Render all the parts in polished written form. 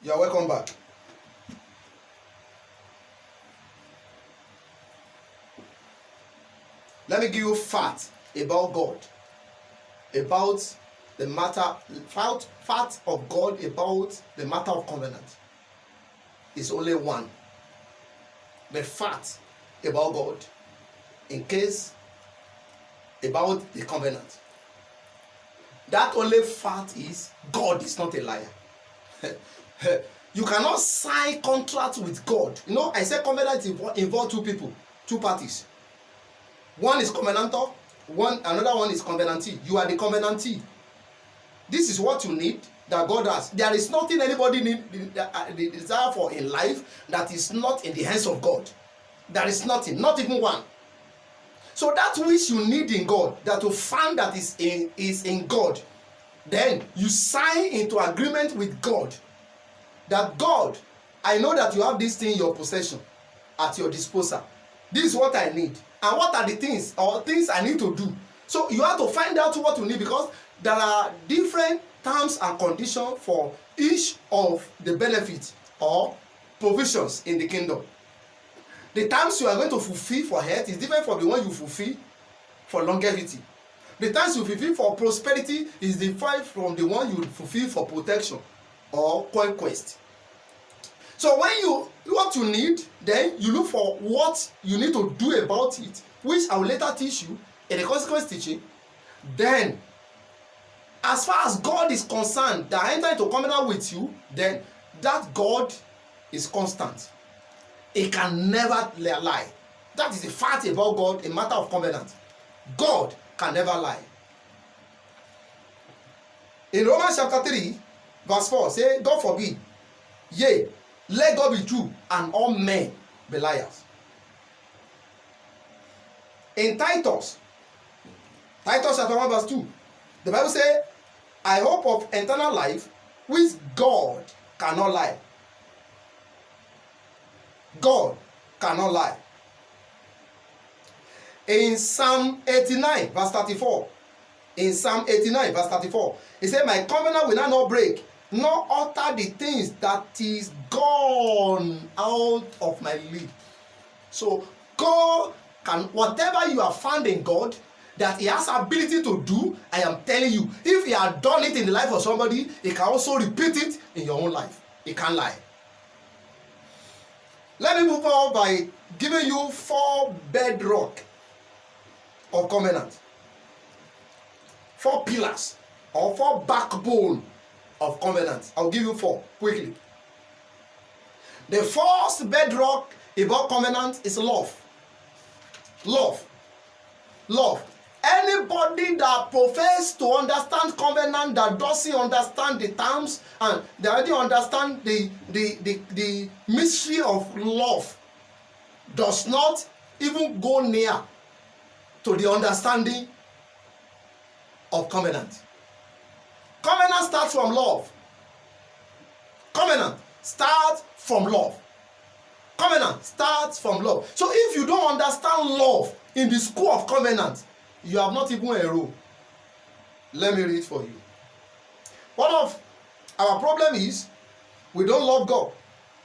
You are welcome back. Let me give you facts about God, about the matter, facts of God about the matter of covenant. It's only one. The fact about God, in case about the covenant. That only fact is God is not a liar. You cannot sign contract with God. You know, I said covenant involve two people, two parties. One is covenantor, another one is covenantee. You are the covenantee. This is what you need that God has. There is nothing anybody need the desire for in life that is not in the hands of God. There is nothing, not even one. So that which you need in God, that you find that is in God, then you sign into agreement with God that God, I know that you have this thing in your possession at your disposal. This is what I need. And what are the things or things I need to do? So you have to find out what you need, because there are different terms and conditions for each of the benefits or provisions in the kingdom. The terms you are going to fulfill for health is different from the one you fulfill for longevity. The terms you fulfill for prosperity is different from the one you fulfill for protection or conquest. So when what you need, then you look for what you need to do about it, which I will later teach you in the consequence teaching. Then, as far as God is concerned, that I enter into covenant with you, then that God is constant. He can never lie. That is the fact about God in matter of covenant. God can never lie. In Romans chapter 3, verse 4, say, God forbid, yea, let God be true and all men be liars. In Titus chapter 1 verse 2, the Bible says, I hope of eternal life, which God cannot lie. God cannot lie. In Psalm 89 verse 34, it says, my covenant will not break, nor alter the things that is gone out of my lips. So God can, whatever you have found in God that he has ability to do, I am telling you, if he has done it in the life of somebody, he can also repeat it in your own life. He can't lie. Let me move on by giving you 4 bedrock of covenant. 4 pillars or 4 backbone of covenant. I'll give you 4 quickly. The first bedrock about covenant is love. Love. Anybody that professes to understand covenant that doesn't understand the terms and they already understand the mystery of love does not even go near to the understanding of covenant. Covenant starts from love. Covenant starts from love. So if you don't understand love in the school of covenant, you have not even enrolled. Let me read for you. One of our problem is we don't love God.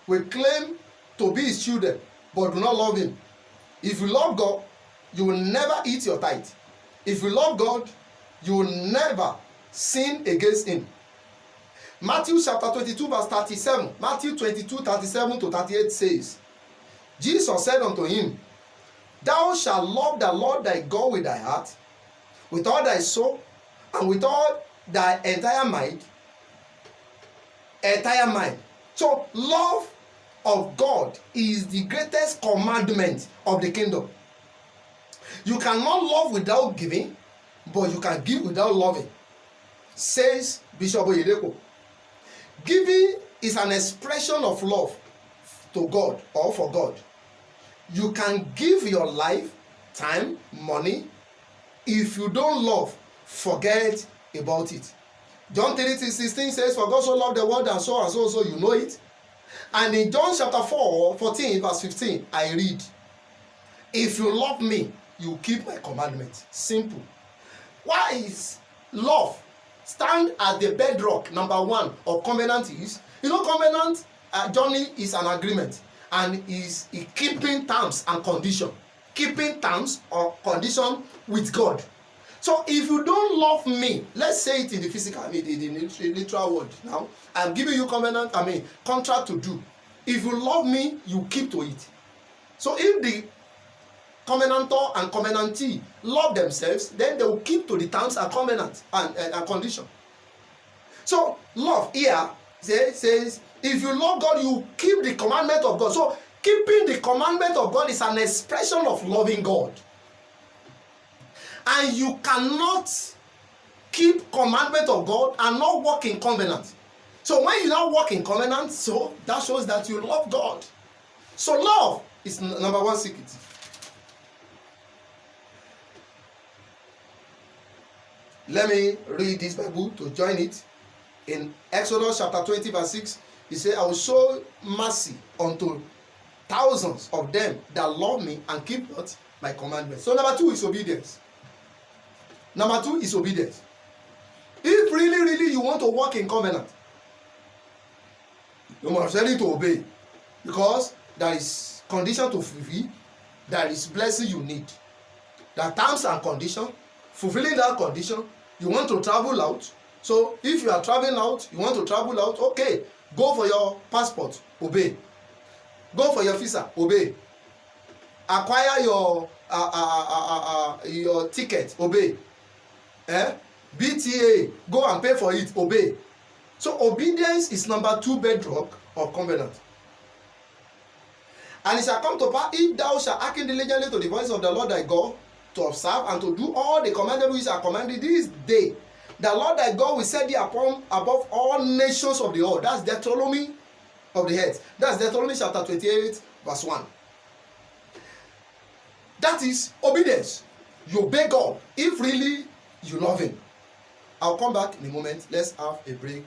We claim to be his children, but do not love him. If you love God, you will never eat your tithe. If you love God, you will never sin against him. Matthew chapter 22 verse 37. Matthew 22, 37 to 38 says, Jesus said unto him, thou shalt love the Lord thy God with thy heart, with all thy soul, and with all thy entire mind. So love of God is the greatest commandment of the kingdom. You cannot love without giving, but you can give without loving, says Bishop Oyedepo. Giving is an expression of love to God or for God. You can give your life, time, money. If you don't love, forget about it. John 3:16 says, for God so loved the world and so, you know it. And in John chapter 14 verse 15, I read, if you love me, you keep my commandments. Simple. Why is love stand as the bedrock number 1 of covenant is Covenant journey is an agreement, and is keeping terms and condition, keeping terms or condition with God. So if you don't love me, let's say it in the physical, in the literal word. Now I'm giving you contract to do. If you love me, you keep to it. So if the covenantor and covenantee love themselves, then they will keep to the terms and covenant and condition. So love here says if you love God, you keep the commandment of God. So keeping the commandment of God is an expression of loving God. And you cannot keep commandment of God and not walk in covenant. So when you now walk in covenant, so that shows that you love God. So love is number one secret. Let me read this Bible to join it. In Exodus chapter 20 verse 6, he said, I will show mercy unto thousands of them that love me and keep not my commandments. So number two is obedience. Number two is obedience. If really you want to walk in covenant, you must ready to obey, because there is condition to fulfill, there is blessing you need. There are terms and condition. Fulfilling that condition, you want to travel out. So if you are traveling out, you want to travel out, okay, go for your passport, obey. Go for your visa, obey. Acquire your ticket, obey. BTA, go and pay for it, obey. So obedience is number two bedrock of covenant. And it shall come to pass, if thou shalt hearken diligently to the voice of the Lord thy God, to observe and to do all the commandments which are commanded this day, the Lord thy God will set thee above all nations of the earth. That's Deuteronomy of the earth. That's Deuteronomy chapter 28 verse 1. That is obedience. You obey God if really you love him. I'll come back in a moment. Let's have a break.